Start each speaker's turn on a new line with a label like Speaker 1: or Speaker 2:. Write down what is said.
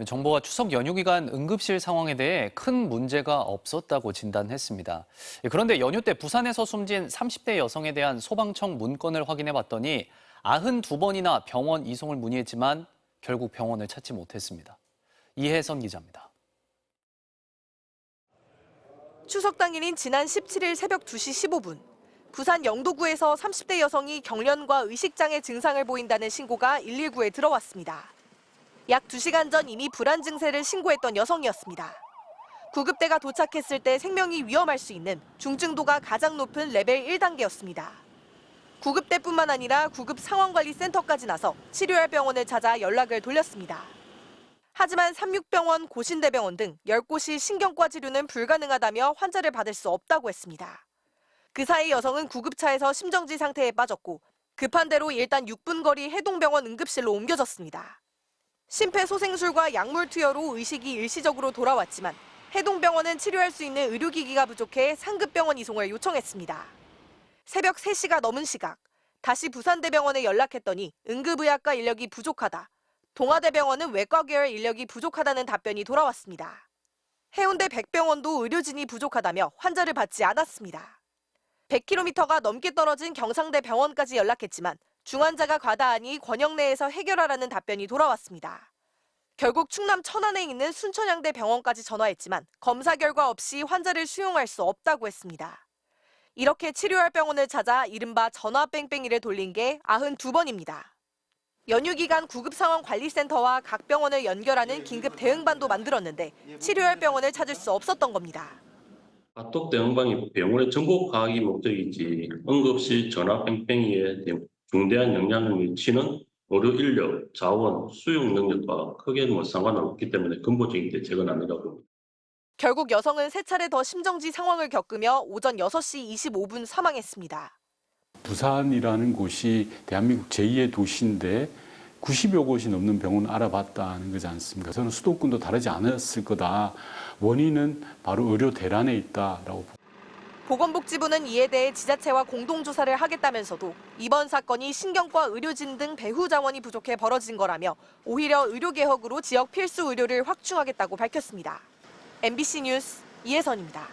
Speaker 1: 정부가 추석 연휴 기간 응급실 상황에 대해 큰 문제가 없었다고 진단했습니다. 그런데 연휴 때 부산에서 숨진 30대 여성에 대한 소방청 문건을 확인해 봤더니 92번이나 병원 이송을 문의했지만 결국 병원을 찾지 못했습니다. 이혜선 기자입니다.
Speaker 2: 추석 당일인 지난 17일 새벽 2시 15분, 부산 영도구에서 30대 여성이 경련과 의식장애 증상을 보인다는 신고가 119에 들어왔습니다. 약 2시간 전 이미 불안 증세를 신고했던 여성이었습니다. 구급대가 도착했을 때 생명이 위험할 수 있는 중증도가 가장 높은 레벨 1단계였습니다. 구급대뿐만 아니라 구급 상황관리센터까지 나서 치료할 병원을 찾아 연락을 돌렸습니다. 하지만 삼육병원, 고신대병원 등 10곳이 신경과 치료는 불가능하다며 환자를 받을 수 없다고 했습니다. 그 사이 여성은 구급차에서 심정지 상태에 빠졌고 급한 대로 일단 6분 거리 해동병원 응급실로 옮겨졌습니다. 심폐소생술과 약물 투여로 의식이 일시적으로 돌아왔지만 해동병원은 치료할 수 있는 의료기기가 부족해 상급병원 이송을 요청했습니다. 새벽 3시가 넘은 시각, 다시 부산대병원에 연락했더니 응급의학과 인력이 부족하다. 동아대병원은 외과 계열 인력이 부족하다는 답변이 돌아왔습니다. 해운대 백병원도 의료진이 부족하다며 환자를 받지 않았습니다. 100km가 넘게 떨어진 경상대 병원까지 연락했지만 중환자가 과다하니 권역내에서 해결하라는 답변이 돌아왔습니다. 결국 충남 천안에 있는 순천향대 병원까지 전화했지만 검사 결과 없이 환자를 수용할 수 없다고 했습니다. 이렇게 치료할 병원을 찾아 이른바 전화뺑뺑이를 돌린 게 92번입니다. 연휴 기간 구급상황관리센터와 각 병원을 연결하는 긴급 대응반도 만들었는데 치료할 병원을 찾을 수 없었던 겁니다.
Speaker 3: 카톡 대응방이 병원의 정보 파악이 목적이지 응급실 전화 뺑뺑이에 중대한 영향을 미치는 의료 인력, 자원, 수용 능력과 크게 상관없기 때문에 근본적인 대책은 아니라고 봅니다.
Speaker 2: 결국 여성은 3차례 더 심정지 상황을 겪으며 오전 6시 25분 사망했습니다.
Speaker 4: 부산이라는 곳이 대한민국 제2의 도시인데 90여 곳이 넘는 병원을 알아봤다는 거지 않습니까? 저는 수도권도 다르지 않았을 거다. 원인은 바로 의료 대란에 있다라고 봅니다.
Speaker 2: 보건복지부는 이에 대해 지자체와 공동조사를 하겠다면서도 이번 사건이 신경과 의료진 등 배후 자원이 부족해 벌어진 거라며 오히려 의료개혁으로 지역 필수 의료를 확충하겠다고 밝혔습니다. MBC 뉴스 이혜선입니다.